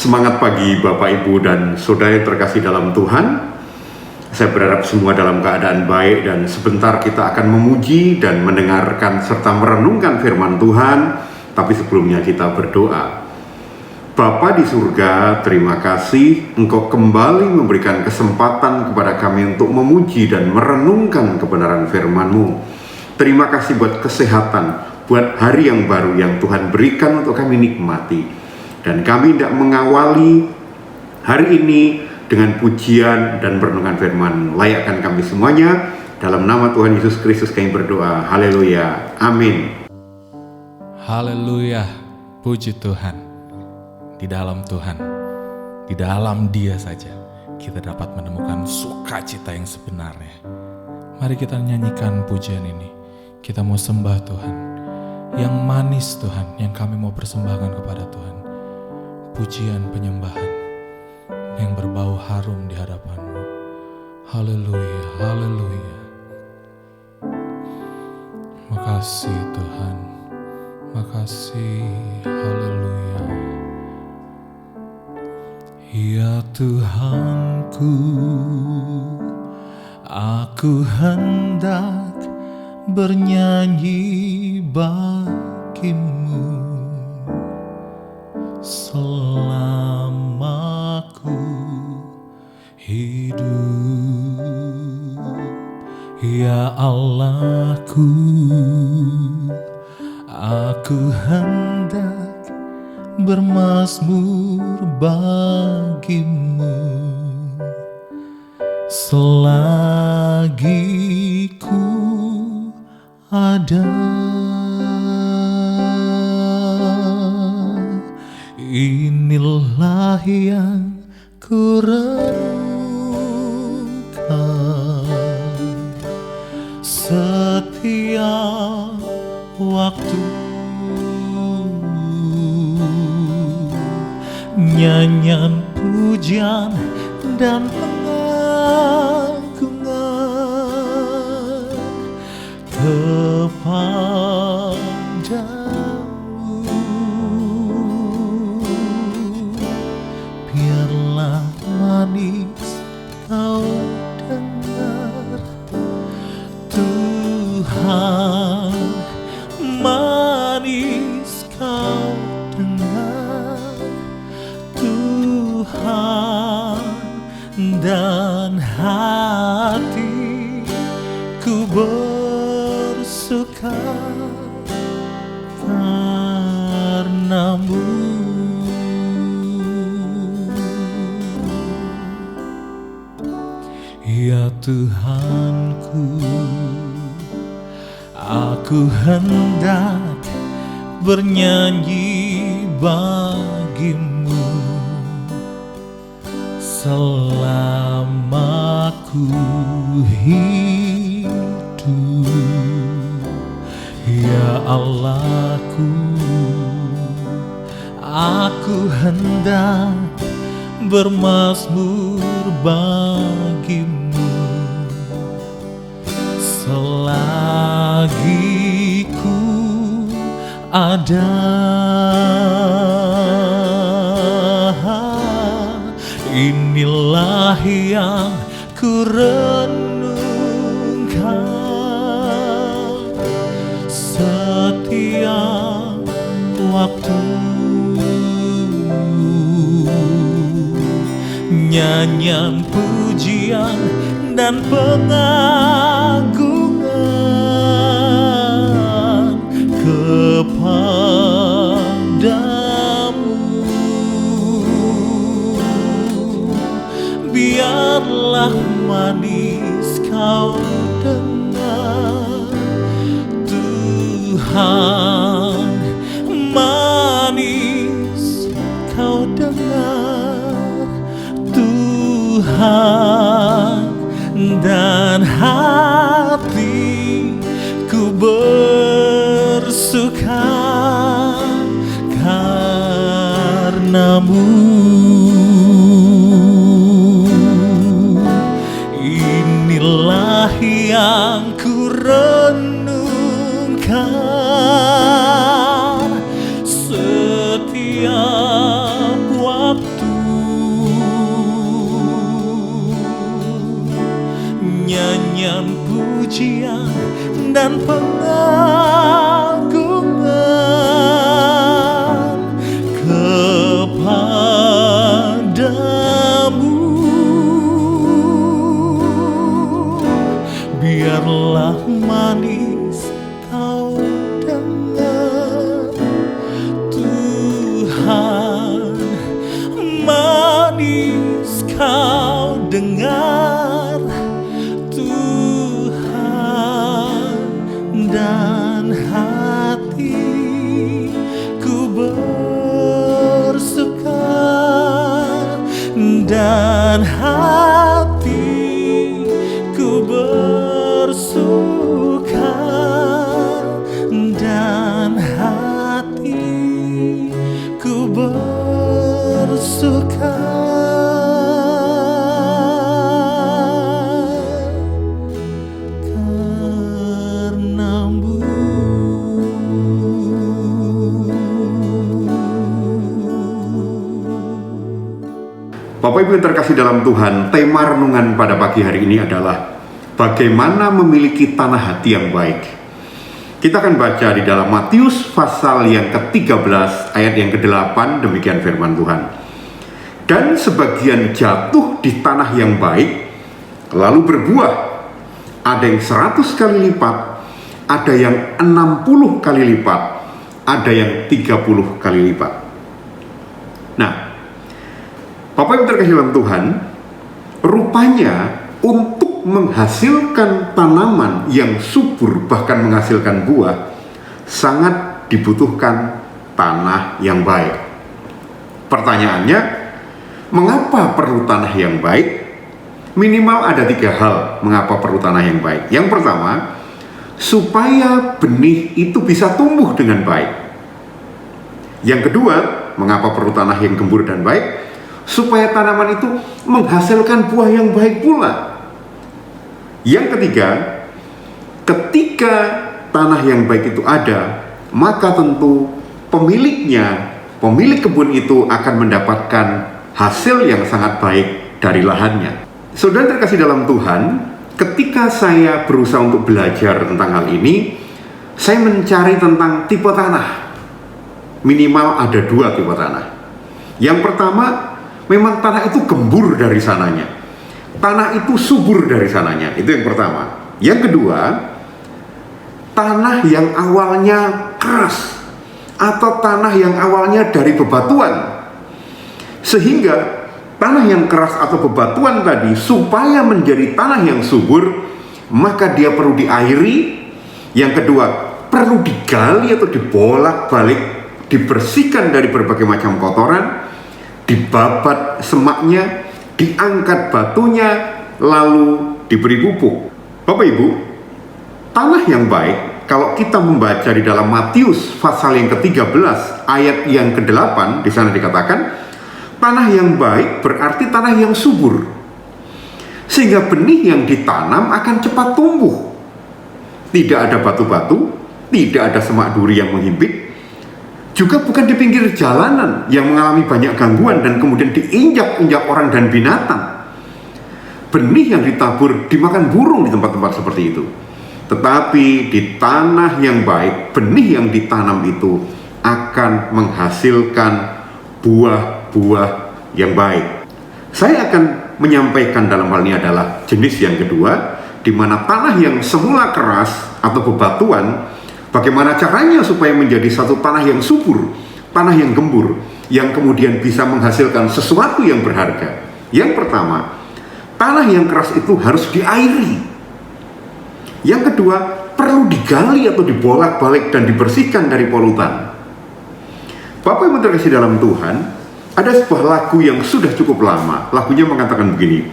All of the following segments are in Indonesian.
Semangat pagi Bapak, Ibu, dan Saudara yang terkasih dalam Tuhan. Saya berharap semua dalam keadaan baik dan sebentar kita akan memuji dan mendengarkan serta merenungkan firman Tuhan. Tapi sebelumnya kita berdoa. Bapa di surga, terima kasih Engkau kembali memberikan kesempatan kepada kami untuk memuji dan merenungkan kebenaran firman-Mu. Terima kasih buat kesehatan, buat hari yang baru yang Tuhan berikan untuk kami nikmati. Dan kami tidak mengawali hari ini dengan pujian dan perenungan firman. Layakkan kami semuanya. Dalam nama Tuhan Yesus Kristus kami berdoa. Haleluya. Amin. Haleluya. Puji Tuhan. Di dalam Tuhan, di dalam Dia saja kita dapat menemukan sukacita yang sebenarnya. Mari kita nyanyikan pujian ini. Kita mau sembah Tuhan. Yang manis Tuhan, yang kami mau persembahkan kepada Tuhan. Pujian penyembahan yang berbau harum di hadapan-Mu. Haleluya, haleluya. Makasih Tuhan, makasih, haleluya. Ya Tuhanku, aku hendak bernyanyi bagimu selama ku hidup. Ya Allahku, aku hendak bermazmur bagimu selagi ku ada. Inilah yang ku renungkan setiap waktu, nyanyian pujian dan pengagungan kepadamu. Biarlah manis kau dengar Tuhan, manis kau dengar Tuhan, dan hatiku bersuka karena-Mu. Ya Tuhanku, aku hendak bernyanyi bagimu selama ku hidup. Ya Allahku, aku hendak bermazmur bagimu selagi ku ada. Inilah yang ku renungkan setiap waktu, nyanyian pujian dan pengagungan kepadamu. Biarlah manis kau dengar Tuhan, manis kau dengar Tuhan, dan hatiku bersuka karena-Mu. Inilah yang ku renungkan setiap waktu, pujian dan pengagungan kepadamu. Biarlah manis kau dengar, Tuhan, manis kau dengar, Tuhan, dan hatiku bersuka, dan hatiku bersuka, dan hatiku bersuka. Karenamu. Bapak Ibu yang terkasih dalam Tuhan, tema renungan pada pagi hari ini adalah bagaimana memiliki tanah hati yang baik. Kita akan baca di dalam Matius pasal yang ke-13 ayat yang ke-8, demikian firman Tuhan. Dan sebagian jatuh di tanah yang baik, lalu berbuah. Ada yang 100 kali lipat, ada yang 60 kali lipat, ada yang 30 kali lipat. Nah, Bapak Ibu terkasih dalam Tuhan, rupanya untuk menghasilkan tanaman yang subur bahkan menghasilkan buah sangat dibutuhkan tanah yang baik. Pertanyaannya, mengapa perlu tanah yang baik? Minimal ada 3 hal mengapa perlu tanah yang baik. Yang pertama, supaya benih itu bisa tumbuh dengan baik. Yang kedua, mengapa perlu tanah yang gembur dan baik? Supaya tanaman itu menghasilkan buah yang baik pula. Yang ketiga, ketika tanah yang baik itu ada, maka tentu pemiliknya, pemilik kebun itu akan mendapatkan hasil yang sangat baik dari lahannya. Saudara terkasih dalam Tuhan, ketika saya berusaha untuk belajar tentang hal ini, saya mencari tentang tipe tanah. Minimal ada 2 tipe tanah. Yang pertama, memang tanah itu gembur dari sananya, tanah itu subur dari sananya, itu yang pertama. Yang kedua, tanah yang awalnya keras atau tanah yang awalnya dari bebatuan, sehingga tanah yang keras atau bebatuan tadi supaya menjadi tanah yang subur, maka dia perlu diairi. Yang kedua, perlu digali atau dibolak-balik, dibersihkan dari berbagai macam kotoran, dibabat semaknya, diangkat batunya, lalu diberi pupuk. Bapak Ibu, tanah yang baik, kalau kita membaca di dalam Matius pasal yang ke-13 ayat yang ke-8, di sana dikatakan tanah yang baik berarti tanah yang subur, sehingga benih yang ditanam akan cepat tumbuh. Tidak ada batu-batu, tidak ada semak duri yang menghimpit, juga bukan di pinggir jalanan yang mengalami banyak gangguan dan kemudian diinjak-injak orang dan binatang. Benih yang ditabur dimakan burung di tempat-tempat seperti itu. Tetapi di tanah yang baik, benih yang ditanam itu akan menghasilkan buah-buah yang baik. Saya akan menyampaikan dalam hal ini adalah jenis yang kedua, di mana tanah yang semula keras atau bebatuan, bagaimana caranya supaya menjadi satu tanah yang subur, tanah yang gembur, yang kemudian bisa menghasilkan sesuatu yang berharga. Yang pertama, tanah yang keras itu harus diairi. Yang kedua, perlu digali atau dibolak-balik dan dibersihkan dari polutan. Bapak Ibu terkasih dalam Tuhan, ada sebuah lagu yang sudah cukup lama. Lagunya mengatakan begini: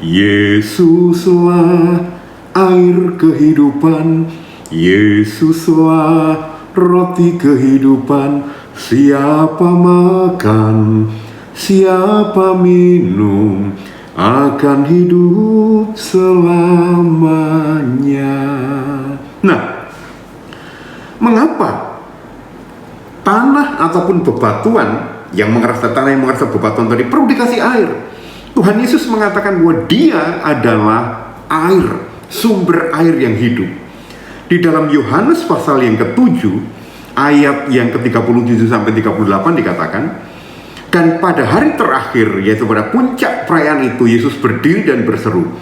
Yesuslah air kehidupan, Yesuslah roti kehidupan. Siapa makan, siapa minum, akan hidup selamanya. Nah, mengapa tanah ataupun bebatuan yang mengerasa, tanah yang mengerasa bebatuan tadi perlu dikasih air? Tuhan Yesus mengatakan bahwa Dia adalah air sumber air yang hidup. Di dalam Yohanes pasal yang ke-7 ayat yang ke-37 sampai 38 dikatakan, dan pada hari terakhir, yaitu pada puncak perayaan itu, Yesus berdiri dan berseru,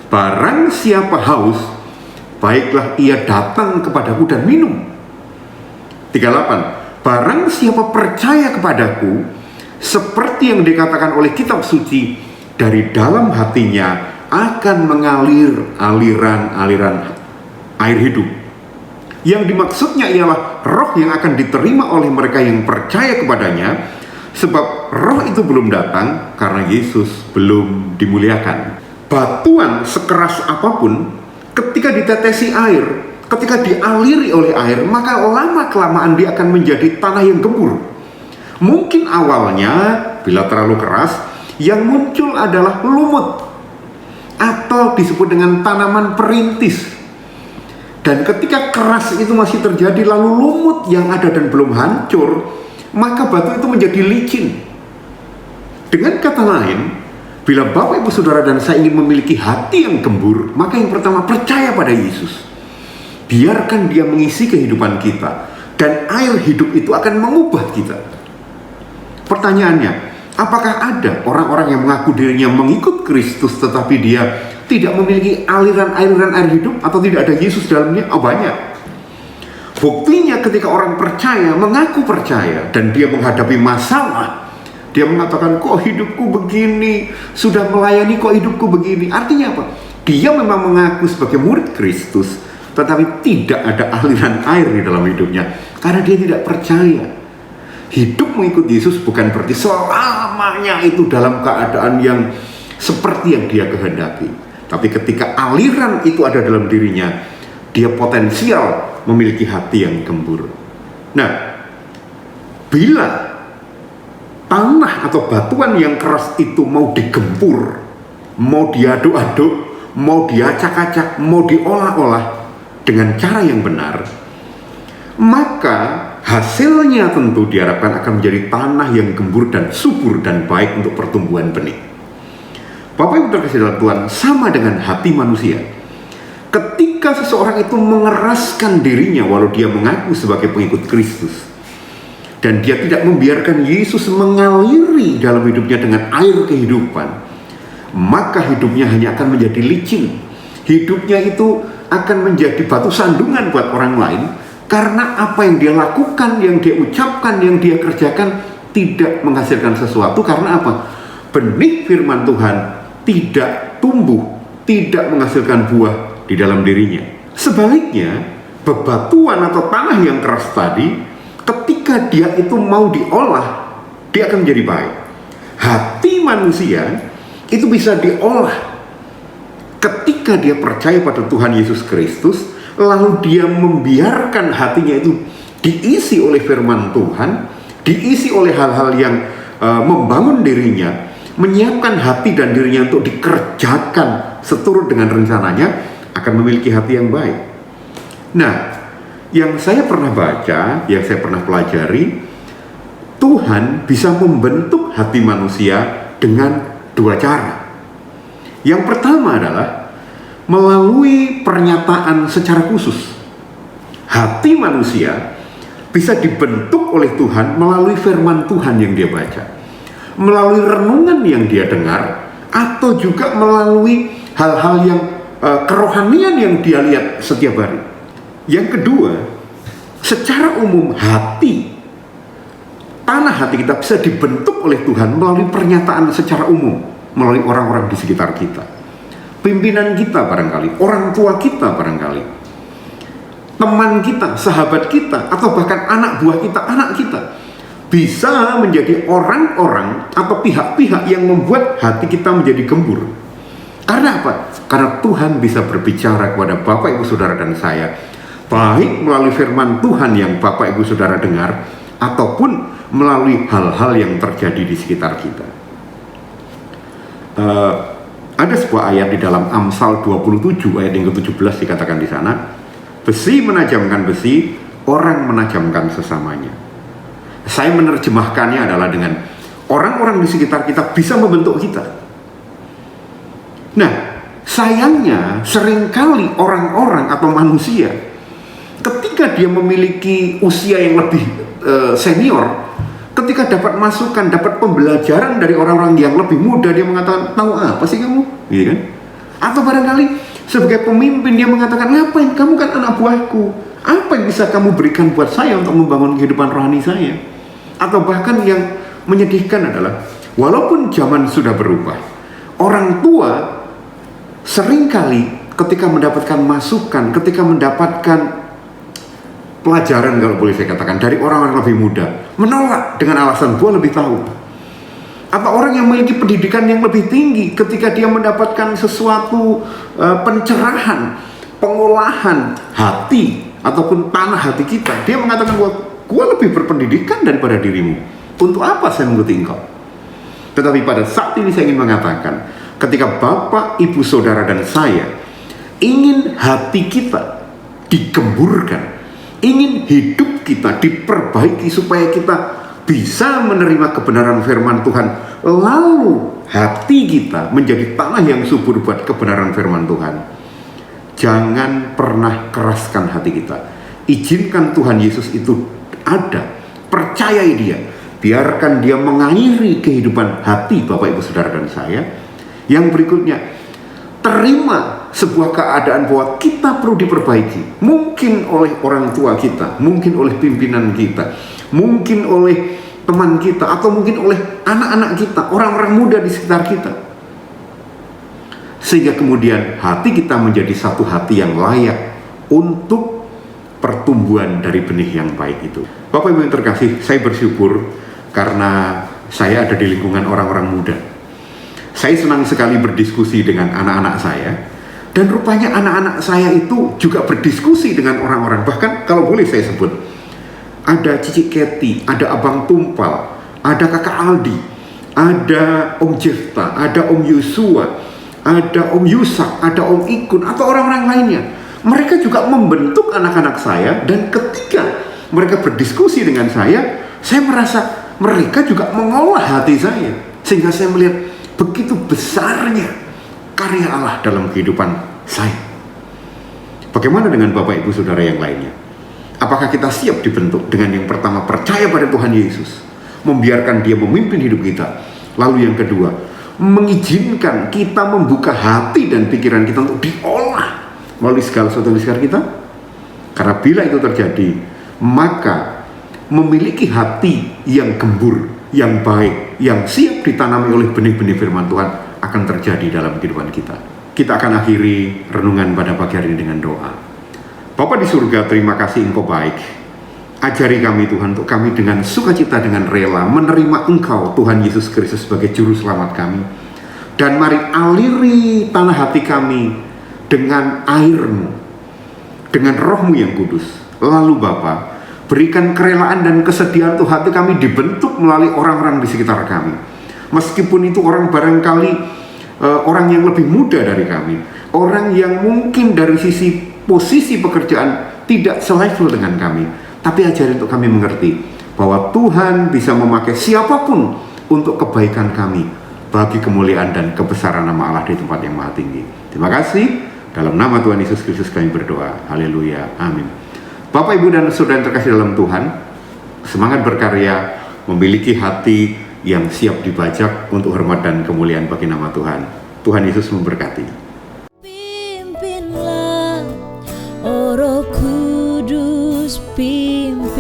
barang siapa haus, baiklah ia datang kepadaku dan minum. 38, barang siapa percaya kepadaku, seperti yang dikatakan oleh kitab suci, dari dalam hatinya akan mengalir aliran-aliran air hidup. Yang dimaksudnya ialah roh yang akan diterima oleh mereka yang percaya kepadanya, sebab roh itu belum datang karena Yesus belum dimuliakan. Batuan sekeras apapun, ketika ditetesi air, ketika dialiri oleh air, maka lama-kelamaan dia akan menjadi tanah yang gembur. Mungkin awalnya, bila terlalu keras, yang muncul adalah lumut, atau disebut dengan tanaman perintis. Dan ketika keras itu masih terjadi, lalu lumut yang ada dan belum hancur, maka batu itu menjadi licin. Dengan kata lain, bila Bapak Ibu Saudara dan saya ingin memiliki hati yang gembur, maka yang pertama, percaya pada Yesus. Biarkan dia mengisi kehidupan kita, dan air hidup itu akan mengubah kita. Pertanyaannya, apakah ada orang-orang yang mengaku dirinya mengikut Kristus tetapi dia tidak memiliki aliran-aliran air hidup atau tidak ada Yesus dalamnya? Oh, banyak. Buktinya ketika orang percaya, mengaku percaya, dan dia menghadapi masalah, dia mengatakan, kok hidupku begini, sudah melayani kok hidupku begini. Artinya apa? Dia memang mengaku sebagai murid Kristus, tetapi tidak ada aliran air di dalam hidupnya, karena dia tidak percaya. Hidup mengikut Yesus bukan berarti selamanya itu dalam keadaan yang seperti yang dia kehendaki. Tapi ketika aliran itu ada dalam dirinya, dia potensial memiliki hati yang gembur. Nah, bila tanah atau batuan yang keras itu mau digempur, mau diaduk-aduk, mau diacak-acak, mau diolah-olah dengan cara yang benar, maka hasilnya tentu diharapkan akan menjadi tanah yang gembur dan subur dan baik untuk pertumbuhan benih. Bapak Ibu terkasih dalam Tuhan, sama dengan hati manusia. Ketika seseorang itu mengeraskan dirinya walau dia mengaku sebagai pengikut Kristus, dan dia tidak membiarkan Yesus mengaliri dalam hidupnya dengan air kehidupan, maka hidupnya hanya akan menjadi licin. Hidupnya itu akan menjadi batu sandungan buat orang lain, karena apa yang dia lakukan, yang dia ucapkan, yang dia kerjakan tidak menghasilkan sesuatu. Karena apa? Benih firman Tuhan tidak tumbuh, tidak menghasilkan buah di dalam dirinya. Sebaliknya, bebatuan atau tanah yang keras tadi, ketika dia itu mau diolah, dia akan menjadi baik. Hati manusia itu bisa diolah ketika dia percaya pada Tuhan Yesus Kristus, lalu dia membiarkan hatinya itu diisi oleh firman Tuhan, diisi oleh hal-hal yang membangun dirinya, menyiapkan hati dan dirinya untuk dikerjakan seturut dengan rencananya, akan memiliki hati yang baik. Nah, yang saya pernah baca, yang saya pernah pelajari, Tuhan bisa membentuk hati manusia dengan dua cara. Yang pertama adalah melalui pernyataan secara khusus. Hati manusia bisa dibentuk oleh Tuhan melalui firman Tuhan yang dia baca, melalui renungan yang dia dengar, atau juga melalui hal-hal yang kerohanian yang dia lihat setiap hari. Yang kedua, secara umum tanah hati kita bisa dibentuk oleh Tuhan melalui pernyataan secara umum, melalui orang-orang di sekitar kita, pimpinan kita barangkali, orang tua kita barangkali, teman kita, sahabat kita, atau bahkan anak buah kita, anak kita, bisa menjadi orang-orang atau pihak-pihak yang membuat hati kita menjadi gembur. Karena apa? Karena Tuhan bisa berbicara kepada Bapak Ibu Saudara dan saya, baik melalui firman Tuhan yang Bapak Ibu Saudara dengar, ataupun melalui hal-hal yang terjadi di sekitar kita. Ada sebuah ayat di dalam Amsal 27 ayat yang ke-17 dikatakan di sana, besi menajamkan besi, orang menajamkan sesamanya. Saya menerjemahkannya adalah dengan orang-orang di sekitar kita bisa membentuk kita. Nah, Sayangnya seringkali orang-orang atau manusia ketika dia memiliki usia yang lebih senior, ketika dapat masukan, dapat pembelajaran dari orang-orang yang lebih muda, dia mengatakan, tahu apa sih kamu? Gitu kan? Atau barangkali sebagai pemimpin dia mengatakan, ngapain, kamu kan anak buahku, apa yang bisa kamu berikan buat saya untuk membangun kehidupan rohani saya? Atau bahkan yang menyedihkan adalah, walaupun zaman sudah berubah, orang tua seringkali ketika mendapatkan masukan, ketika mendapatkan pelajaran, kalau boleh saya katakan, dari orang-orang lebih muda, menolak dengan alasan gua lebih tahu. Atau orang yang memiliki pendidikan yang lebih tinggi, ketika dia mendapatkan sesuatu pencerahan, pengolahan hati ataupun tanah hati kita, dia mengatakan, gua lebih berpendidikan daripada dirimu. Untuk apa saya mengikuti engkau? Tetapi pada saat ini saya ingin mengatakan, ketika Bapak, Ibu, Saudara, dan saya ingin hati kita digemburkan, ingin hidup kita diperbaiki supaya kita bisa menerima kebenaran firman Tuhan, lalu hati kita menjadi tanah yang subur buat kebenaran firman Tuhan, jangan pernah keraskan hati kita. Izinkan Tuhan Yesus itu ada, percayai dia, biarkan dia mengairi kehidupan hati Bapak, Ibu, Saudara, dan saya. Yang berikutnya, terima sebuah keadaan bahwa kita perlu diperbaiki, mungkin oleh orang tua kita, mungkin oleh pimpinan kita, mungkin oleh teman kita, atau mungkin oleh anak-anak kita, orang-orang muda di sekitar kita, sehingga kemudian hati kita menjadi satu hati yang layak untuk pertumbuhan dari benih yang baik itu. Bapak Ibu yang terkasih, saya bersyukur karena saya ada di lingkungan orang-orang muda. Saya senang sekali berdiskusi dengan anak-anak saya, dan rupanya anak-anak saya itu juga berdiskusi dengan orang-orang. Bahkan kalau boleh saya sebut, ada Cici Keti, ada Abang Tumpal, ada Kakak Aldi, ada Om Jefta, ada Om Yosua, ada Om Yusak, ada Om Ikun, atau orang-orang lainnya. Mereka juga membentuk anak-anak saya, dan ketika mereka berdiskusi dengan saya merasa mereka juga mengolah hati saya, sehingga saya melihat begitu besarnya karya Allah dalam kehidupan saya. Bagaimana dengan Bapak, Ibu, Saudara yang lainnya? Apakah kita siap dibentuk dengan yang pertama, percaya pada Tuhan Yesus, membiarkan dia memimpin hidup kita? Lalu yang kedua, mengizinkan kita membuka hati dan pikiran kita untuk diolah melalui segala sesuatu di sekitar kita? Karena bila itu terjadi, maka memiliki hati yang gembur, yang baik, yang siap ditanami oleh benih-benih firman Tuhan akan terjadi dalam kehidupan kita. Kita akan akhiri renungan pada pagi hari ini dengan doa. Bapa di surga, terima kasih Engkau baik. Ajari kami Tuhan, untuk kami dengan sukacita, dengan rela menerima Engkau Tuhan Yesus Kristus sebagai juru selamat kami. Dan mari aliri tanah hati kami dengan air-Mu, dengan Roh-Mu yang kudus. Lalu Bapa, berikan kerelaan dan kesediaan untuk hati kami dibentuk melalui orang-orang di sekitar kami. Meskipun itu orang barangkali orang yang lebih muda dari kami, orang yang mungkin dari sisi posisi pekerjaan tidak selevel dengan kami, tapi ajari untuk kami mengerti bahwa Tuhan bisa memakai siapapun untuk kebaikan kami, bagi kemuliaan dan kebesaran nama Allah di tempat yang maha tinggi. Terima kasih. Dalam nama Tuhan Yesus Kristus kami berdoa. Haleluya. Amin. Bapak, Ibu, dan Saudara yang terkasih dalam Tuhan, semangat berkarya, memiliki hati yang siap dibajak untuk hormat dan kemuliaan bagi nama Tuhan. Tuhan Yesus memberkati. Pimpinlah, oh Roh Kudus, pimpin.